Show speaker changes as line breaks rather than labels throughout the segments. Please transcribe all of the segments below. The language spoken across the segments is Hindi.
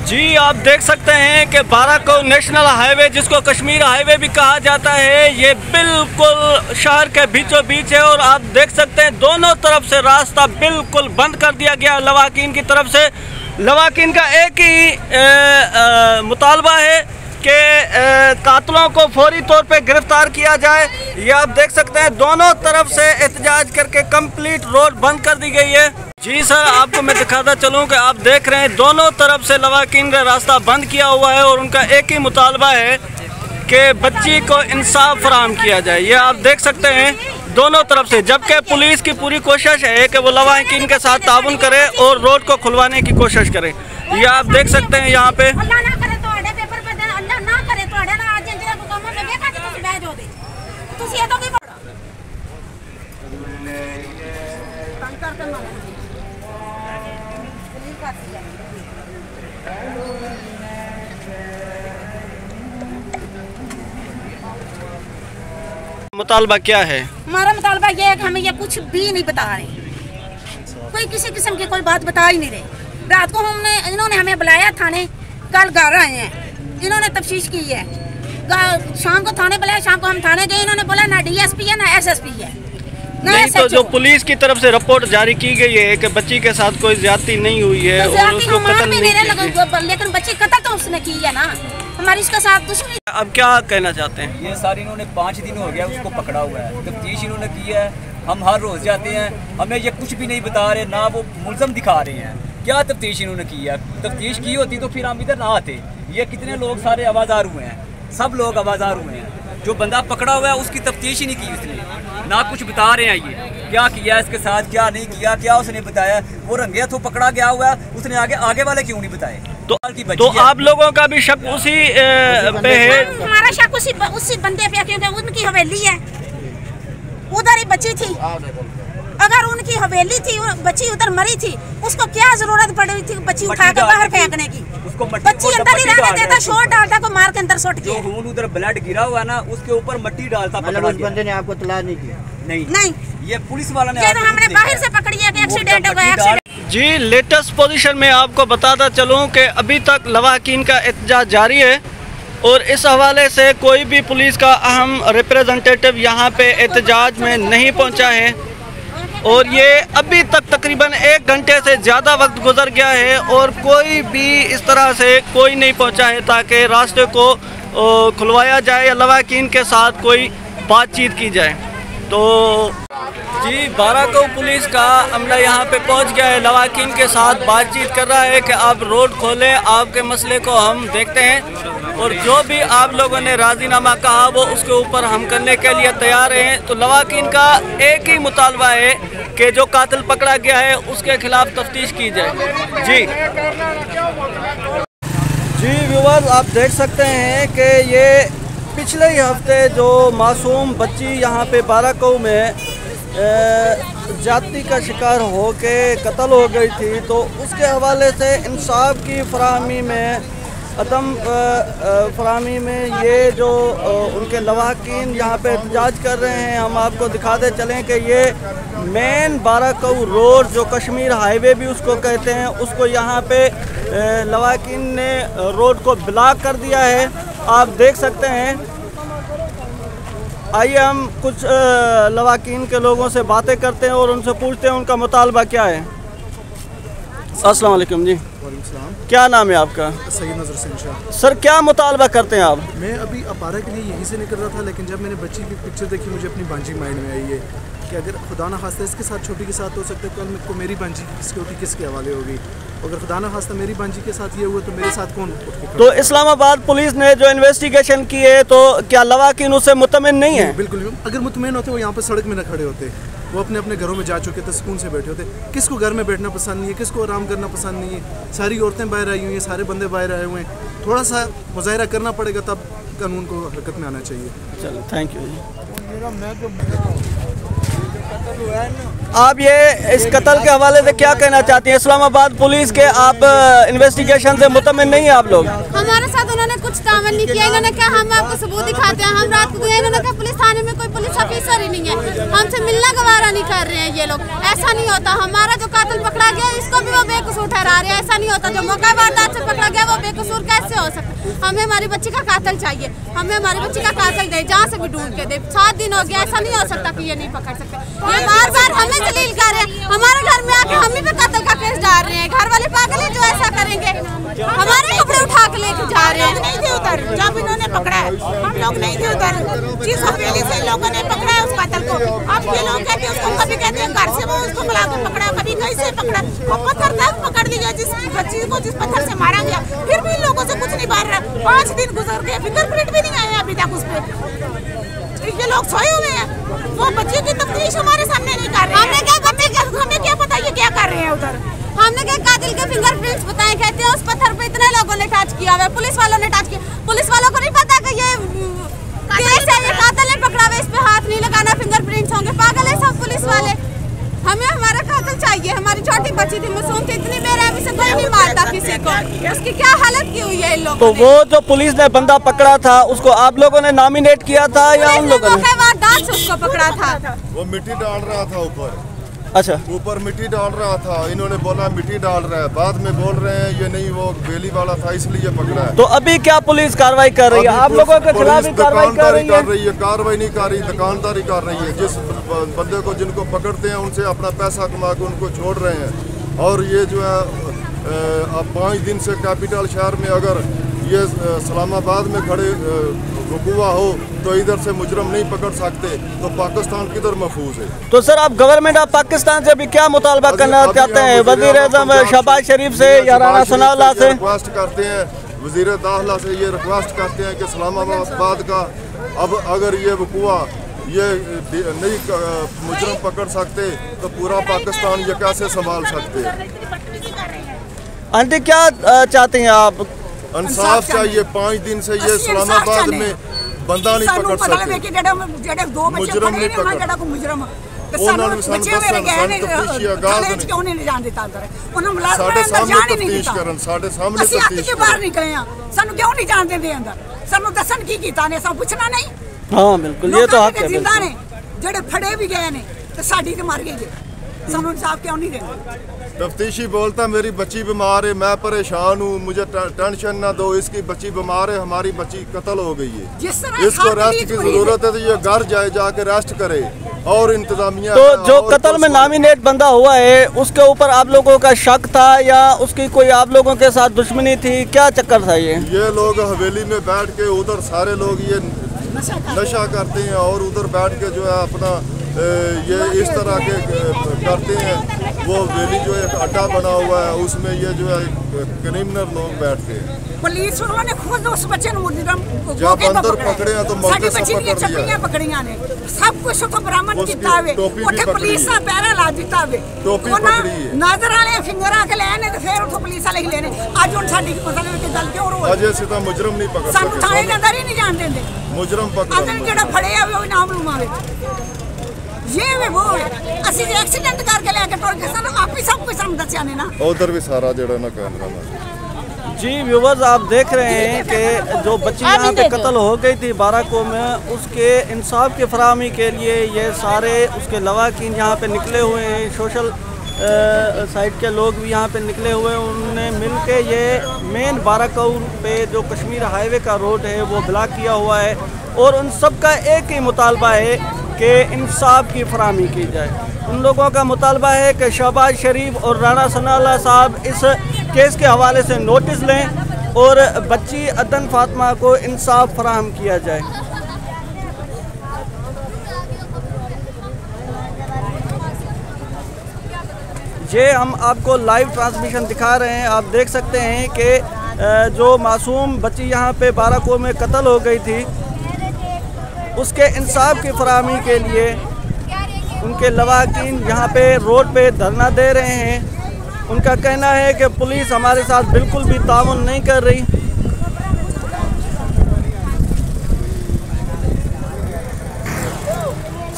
जी आप देख सकते हैं कि बाराको नेशनल हाईवे, जिसको कश्मीर हाईवे भी कहा जाता है, ये बिल्कुल शहर के बीचों बीच है। और आप देख सकते हैं दोनों तरफ से रास्ता बिल्कुल बंद कर दिया गया लवाकिन की तरफ से। लवाकिन का एक ही मुतालबा है कि कातलों को फौरी तौर पे गिरफ्तार किया जाए। ये आप देख सकते हैं दोनों तरफ से एहतजाज करके कंप्लीट रोड बंद कर दी गई है। जी सर, आपको मैं दिखाता चलूं कि आप देख रहे हैं दोनों तरफ से लवाकिन का रास्ता बंद किया हुआ है और उनका एक ही मुतालबा है कि बच्ची को इंसाफ फराहम किया जाए। ये आप देख सकते हैं दोनों तरफ से, जबकि पुलिस की पूरी कोशिश है कि वो लवाकिन के साथ ताउन करे और रोड को खुलवाने की कोशिश करे। ये आप देख सकते हैं यहाँ पे मुतालबा क्या है?
हमारा मुतालबा ये है कि हमें ये कुछ भी नहीं बता रहे, कोई किसी किस्म की कोई बात बता ही नहीं रहे। रात को इन्होंने हमें बुलाया थाने, कल घर आए हैं, इन्होंने तफ्तीश की है। शाम को थाने बुलाया, शाम को हम थाने गए, इन्होंने बोला ना डीएसपी है ना एसएसपी है।
नहीं तो जो पुलिस की तरफ से रिपोर्ट जारी की गई है कि बच्ची के साथ कोई ज्यादती नहीं हुई है और उसको कत्ल नहीं किया,
लेकिन बच्ची कत्ल तो उसने की है ना, हमारी इसके साथ दुश्मनी।
अब क्या कहना चाहते हैं?
ये सारी इन्होंने 5 दिन हो गया उसको पकड़ा हुआ है, तफ्तीश इन्होंने की है। हम हर रोज जाते हैं, हमें ये कुछ भी नहीं बता रहे, ना वो मुलजम दिखा रहे हैं। क्या तफ्तीश इन्होंने की है? तफ्तीश की होती तो फिर हम इधर ना आते। ये कितने लोग सारे आवाज़ार हुए हैं, सब लोग आवाज़ार हुए हैं। जो बंदा पकड़ा हुआ है उसकी तफ्तीश ही नहीं की उसने, ना कुछ बता रहे हैं ये क्या किया इसके साथ, क्या नहीं किया, क्या उसने बताया। वो रंगे हाथों पकड़ा गया हुआ है, उसने आगे वाले क्यों नहीं बताए?
तो आप लोगों का भी शक उसी पे है?
हमारा शक उसी बंदे पे, क्योंकि उनकी हवेली है, उधर ही बची थी। अगर उनकी हवेली थी, बच्ची उधर मरी थी, उसको क्या जरूरत पड़ी थी बच्ची उठा के बाहर फेंकने की? बच्ची अंदर ही रहने देता, शॉट डालता को मार के अंदर शॉट किया।
खून उधर ब्लड गिरा हुआ ना, उसके ऊपर मिट्टी डालता।
उस बंदे ने आपको तलाश नहीं किया?
नहीं, ये पुलिस वाला ने
हमने बाहर से पकड़ी है कि एक्सीडेंट हो गया।
जी लेटेस्ट पोजीशन में आपको बताता चलूं कि अभी तक लवाकिन का एहतजाज जारी है और इस हवाले से कोई भी पुलिस का अहम रिप्रेजेंटेटिव यहाँ पे एहतजाज में नहीं पहुँचा है। और ये अभी तक तकरीबन 1 घंटे से ज़्यादा वक्त गुजर गया है और कोई भी इस तरह से कोई नहीं पहुँचा है ताकि रास्ते को खुलवाया जाए या लवाकिन के साथ कोई बातचीत की जाए। तो जी बाराको पुलिस का अमला यहाँ पे पहुँच गया है, लवाकिन के साथ बातचीत कर रहा है कि आप रोड खोलें, आपके मसले को हम देखते हैं और जो भी आप लोगों ने राजीनामा कहा वो उसके ऊपर हम करने के लिए तैयार हैं। तो लवाकिन का एक ही मुतालबा है कि जो कातिल पकड़ा गया है उसके खिलाफ तफ्तीश की जाए। जी व्यूअर्स, आप देख सकते हैं कि ये पिछले ही हफ्ते जो मासूम बच्ची यहाँ पे बाराको में जाति का शिकार हो के कत्ल हो गई थी, तो उसके हवाले से इंसाफ की फराहमी में फराहमी में ये जो उनके लवाकिन यहाँ पे एहतजाज कर रहे हैं। हम आपको दिखाते चलें कि ये मेन बाराको रोड जो कश्मीर हाईवे भी उसको कहते हैं, उसको यहाँ पे लवाकिन ने रोड को ब्लॉक कर दिया है। आप देख सकते हैं। आइए हम कुछ लवाकिन के लोगों से बातें करते हैं और उनसे पूछते हैं उनका मुतालबा क्या है। अस्सलाम वालेकुम जी। क्या नाम है आपका?
सैयद नज़र सिंह शाह।
सर क्या मुतालबा करते हैं आप?
मैं अभी अपारा के लिए यहीं से निकल रहा था, लेकिन जब मैंने बच्ची की पिक्चर देखी मुझे अपनी बांजी माइंड में आई है कि अगर खुदा ना खास्ता इसके साथ छोटी के साथ हो सकता है, कल को मेरी बांजी की सिक्योरिटी किसके हवाले होगी? अगर खुदा ना खास्ता मेरी बांजी के साथ ये हुआ तो मेरे साथ कौन?
तो इस्लामाबाद पुलिस ने जो इन्वेस्टिगेशन की है तो क्या लवाकिन उससे मुतमिन नहीं है?
बिल्कुल, अगर मुतमिन होते वो यहाँ पर सड़क में न खड़े होते, वो अपने अपने घरों में जा चुके थे, सुकून से बैठे होते। किसको घर में बैठना पसंद नहीं है, किसको आराम करना पसंद नहीं है। सारी औरतें बाहर आई हुई हैं, सारे बंदे बाहर आए हुए हैं। थोड़ा सा मुजाहिरा करना पड़ेगा, तब कानून को हरकत में आना चाहिए।
चलो थैंक यू। आप ये इस कत्ल के हवाले से क्या कहना चाहती हैं? इस्लामाबाद पुलिस के आप इन्वेस्टिगेशन से मुतमिन नहीं है आप लोग?
हमारे साथ उन्होंने कुछ
कुछ तामन नहीं किया। इन्होंने कहा हम आपको सबूत दिखाते हैं। हम रात को गए, इन्होंने कहा पुलिस थाने में कोई पुलिस ऑफिसर ही नहीं है, हमसे मिलना गवारा नहीं कर रहे हैं ये लोग। ऐसा नहीं होता, हमारा जो कातिल पकड़ा गया इसको भी वो बेकसूर ठहरा रहे हैं। ऐसा नहीं होता, जो मौका वारदात से पकड़ा गया वो बेकसूर कैसे हो सकता। हमें हमारी बच्ची का कातिल चाहिए, हमें हमारी बच्ची का कातिल दे, जहाँ से भी ढूंढ के दे। 7 दिन हो गया, ऐसा नहीं हो सकता कि ये नहीं पकड़ सकते। ये बार बार हमें जलील कर रहे हैं, हमारे घर में आके हम ही पे कातिल का केस डाल रहे हैं। घर वाले पागल हैं जो ऐसा करेंगे, हमारे कपड़े उठा के लेके जा रहे हैं।
नहीं थे उधर जब इन्होंने पकड़ा है, हम लोग नहीं थे उधर। 6 पहले से लोगों ने पकड़ा है उस कातिल को। अब ये लोग कहते हैं उसको, कभी कहते हैं घर से वो उसको बुला के पकड़ा, कभी कहीं से पकड़ा। वो पत्थर तक पकड़ लिया जिस बच्ची को, जिस पत्थर से मारा गया, फिर भी लोगों से कुछ नहीं बार रहा। 5 दिन गुजर गए, फिंगरप्रिंट भी नहीं आया अभी तक उस पे। ये लोग सोए हुए हैं, वो बच्चे की तफ्तीश हमारे सामने नहीं कर रहे। हमें क्या पता ये क्या कर रहे हैं उधर।
हमने क्या कातिल के फिंगरप्रिंट्स बताए, कहते हैं उस पत्थर पे इतने लोगों ने टच किया हुआ है, पुलिस वालों ने टच किया। पुलिस वालों को नहीं पता कि ये केस है, ये कातिल ने पकड़ा हुआ, इस पे हाथ नहीं लगाना, फिंगरप्रिंट्स होंगे। पागल है सब पुलिस वाले। हमें हमारा कातिल चाहिए। हमारी छोटी बच्ची थी मासूम थी, इतनी बेरहमी से कोई नहीं मारता किसी को। उसकी क्या हालत की हुई है इन लोगों
तो वो जो पुलिस ने बंदा पकड़ा था उसको आप लोगों ने नॉमिनेट किया था या उन लोगों ने?
वारदात से उसको पकड़ा था।
वो मिट्टी डाल रहा था ऊपर,
अच्छा,
ऊपर मिट्टी डाल रहा था। इन्होंने बोला मिट्टी डाल रहा है, बाद में बोल रहे हैं ये नहीं वो बेली वाला था इसलिए पकड़ा है।
तो अभी क्या पुलिस कार्रवाई कर रही है? आप लोगों के खिलाफ कार्रवाई कर रही है?
कार्रवाई नहीं कर रही, दुकानदारी कर रही है। जिस बंदे को जिनको पकड़ते हैं उनसे अपना पैसा कमा के उनको छोड़ रहे हैं। और ये जो है अब 5 दिन से कैपिटल शहर में अगर ये इस्लामाबाद में खड़े रुकुआ हो तो इधर से मुजरम नहीं पकड़ सकते, तो पाकिस्तान किधर महफूज है?
तो सर आप गवर्नमेंट ऑफ पाकिस्तान से अभी क्या मुतालबा करना चाहते हैं? वज़ीर-ए-आज़म शहबाज शरीफ से या राना सनाउल्लाह से?
रिक्वेस्ट करते हैं, वज़ीर दाखिला से ये रिक्वेस्ट करते हैं कि इस्लामाबाद का अब अगर ये रुकुआ ये नहीं मुजरम पकड़ सकते तो पूरा पाकिस्तान ये कैसे संभाल सकते?
आंटी क्या चाहते हैं आप?
इंसाफ चाहिए। 5 दिन से ये इस्लामाबाद में बंदा नहीं पकड़ सकते, मुजरम नहीं पकड़। उन्होंने साढ़े सामने
हाँ बिल्कुल, ये तो हक है।
जेड़े फड़े भी गए ने तो साडी ते मर गए, सानू इंसाफ क्यों नहीं देंगे?
तफ्तीशी बोलता मेरी बच्ची बीमार है, मैं परेशान हूँ, मुझे टेंशन ना दो, इसकी बच्ची बीमार है, हमारी बच्ची कत्ल हो गई है, इसको रेस्ट की जरूरत है, तो ये घर जाए जाके रेस्ट करे। और इंतजामिया
तो जो कत्ल में नॉमिनेट बंदा हुआ है उसके ऊपर आप लोगों का शक था या उसकी कोई आप लोगों के साथ दुश्मनी थी, क्या चक्कर था? ये
लोग हवेली में बैठ के उधर सारे लोग ये नशा करते हैं और उधर बैठ के जो है अपना ये इस तरह के करते हैं। वो हवेली जो एक अड्डा बना हुआ है उसमें ये जो है क्रिमिनल लोग बैठते हैं।
पुलिस वालों ने खुद उस बच्चे
जब अंदर पकड़े हैं तो मौके से पकड़ लिया,
पकड़ियां ने सब कुछ तो बरामद किया है। उठे पुलिस का पैरा ला दिता है,
टोपी पकड़ी है,
नजर वाले फिंगर आके लेने तो फिर उठो पुलिस वाले लेने। आज उन साडी मसले की गल क्यों हो?
अजय सीधा मुजरम नहीं पकड़
सकते, थाने के अंदर ही नहीं जान देंगे।
मुजरम पकड़
अंदर जेड़ा फड़े आ वो नाम लुमावे ये वे वो है। असि एक्सीडेंट करके लेके टोर के सन आप ही सब कुछ हम दस्या ने ना
उधर भी सारा जेड़ा ना कैमरा में।
जी व्यूवर्स, आप देख रहे हैं कि जो बच्ची यहाँ पे कत्ल हो गई थी बाराको में, उसके इंसाफ की फराहमी के लिए ये सारे उसके लवाकिन यहाँ पे निकले हुए हैं। सोशल साइड के लोग भी यहाँ पे निकले हुए हैं। उन्होंने मिल के ये मेन बाराको पे जो कश्मीर हाईवे का रोड है वो ब्लॉक किया हुआ है और उन सब का एक ही मुतालबा है कि इंसाफ की फराहमी की जाए। उन लोगों का मुतालबा है कि शहबाज शरीफ और राना सनाउल्लाह साहब इस केस के हवाले से नोटिस लें और बच्ची अदन फातिमा को इंसाफ फराहम किया जाए। ये हम आपको लाइव ट्रांसमिशन दिखा रहे हैं। आप देख सकते हैं कि जो मासूम बच्ची यहाँ पे बाराको में कत्ल हो गई थी उसके इंसाफ की फराहमी के लिए उनके लवाकिन यहाँ पे रोड पे धरना दे रहे हैं। उनका कहना है कि पुलिस हमारे साथ बिल्कुल भी ताउन नहीं कर रही।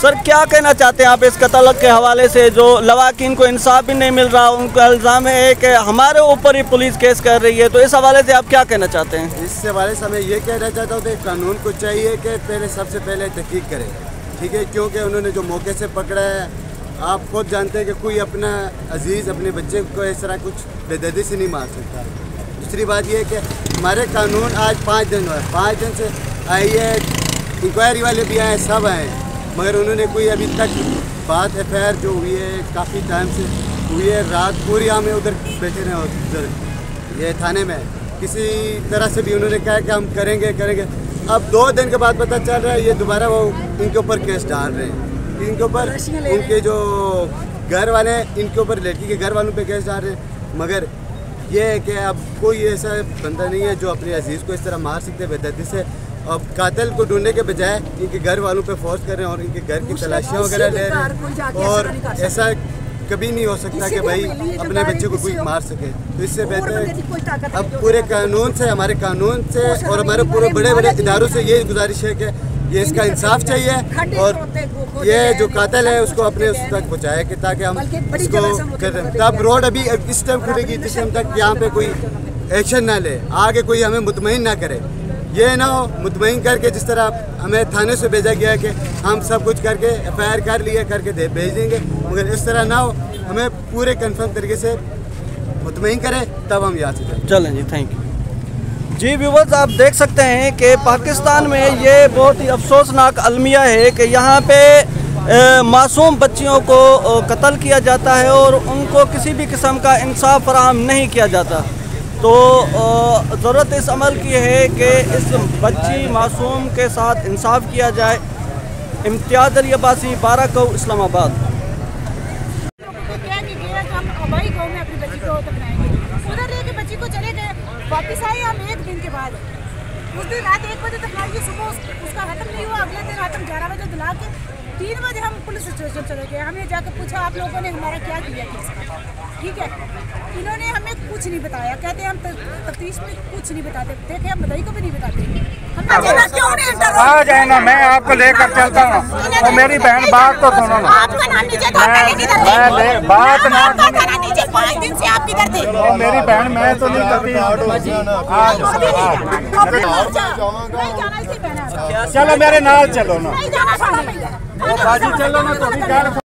सर क्या कहना चाहते हैं आप इस कत्ल के हवाले से, जो लवाकिन को इंसाफ भी नहीं मिल रहा, उनका इल्ज़ाम है कि हमारे ऊपर ही पुलिस केस कर रही है, तो इस हवाले से आप क्या कहना चाहते हैं?
इस हवाले से मैं ये कहना चाहता हूँ कि कानून को चाहिए कि पहले सबसे पहले तहकीक करे, ठीक है, क्योंकि उन्होंने जो मौके से पकड़ा है, आप खुद जानते हैं कि कोई अपना अजीज़ अपने बच्चे को इस तरह कुछ बेदर्दी से नहीं मार सकता। दूसरी बात यह है कि हमारे कानून आज 5 दिन हुआ है, 5 दिन से आई है, इंक्वायरी वाले भी आए, सब आए, मगर उन्होंने कोई अभी तक बात FIR जो हुई है काफ़ी टाइम से हुई है, रात पूरी हमें उधर बैठे रहे उधर ये थाने में, किसी तरह से भी उन्होंने कहा कि हम करेंगे। अब 2 दिन के बाद पता चल रहा है ये दोबारा वो इनके ऊपर केस डाल रहे हैं, इनके ऊपर उनके जो घर वाले हैं इनके ऊपर लड़की के घर वालों पे केस डाल रहे हैं। मगर ये है कि अब कोई ऐसा बंदा नहीं है जो अपने अजीज़ को इस तरह मार सकते बेदर्दी से। अब कातिल को ढूंढने के बजाय इनके घर वालों पे फोर्स कर रहे हैं और इनके घर की तलाशियाँ वगैरह ले रहे हैं, और ऐसा कभी नहीं हो सकता कि भाई अपने बच्चे को कोई मार सके। तो इससे बेहतर अब पूरे कानून से, हमारे कानून से और हमारे पूरे बड़े बड़े इदारों से ये गुजारिश है कि ये इसका इंसाफ चाहिए और ये जो कातिल है उसको अपने उस तक पहुँचाए कि ताकि हम इसको कर। तब रोड अभी इस टाइम खुलेगी जिस टाइम तक यहाँ पे कोई एक्शन ना ले, आगे कोई हमें मुतमईन ना करे। ये ना हो मुतमईन करके जिस तरह हमें थाने से भेजा गया कि हम सब कुछ करके FIR कर लिया करके भेज देंगे, मगर इस तरह ना हो, हमें पूरे कंफर्म तरीके से मुतमईन करें तब हम यहाँ से जाएं।
चलें जी, थैंक यू। जी व्यूअर्स, आप देख सकते हैं कि पाकिस्तान में ये बहुत ही अफसोसनाक अलमिया है कि यहाँ पे मासूम बच्चियों को कत्ल किया जाता है और उनको किसी भी किस्म का इंसाफ फराहम नहीं किया जाता। तो ज़रूरत इस अमल की है कि इस बच्ची मासूम के साथ इंसाफ किया जाए। इम्तियाज़ अली अब्बासी, 12 कौ, इस्लामाबाद।
वापिस आए हम 1 दिन के बाद, उस दिन रात 1 बजे तक लाइए, सुबह उसका खत्म नहीं हुआ, अगले दिन रात हम 11 बजे दिला के 3 बजे हम पुलिस स्टेशन चले गए। हमने जाकर पूछा आप लोगों ने हमारा क्या किया केस, ठीक है, इन्होंने हमें कुछ नहीं बताया, कहते हम तफ्तीश में कुछ नहीं बताते, देखे हम बधाई को भी नहीं बताते।
आ जाए ना, मैं आपको लेकर चलता हूँ, और मेरी बहन बात तो सुनो ना, बात ना,
5 दिन से आप किधर थे?
मेरी बहन मैं तो नहीं करती। चलो मेरे नाल चलो ना, बाजी चलो ना, तो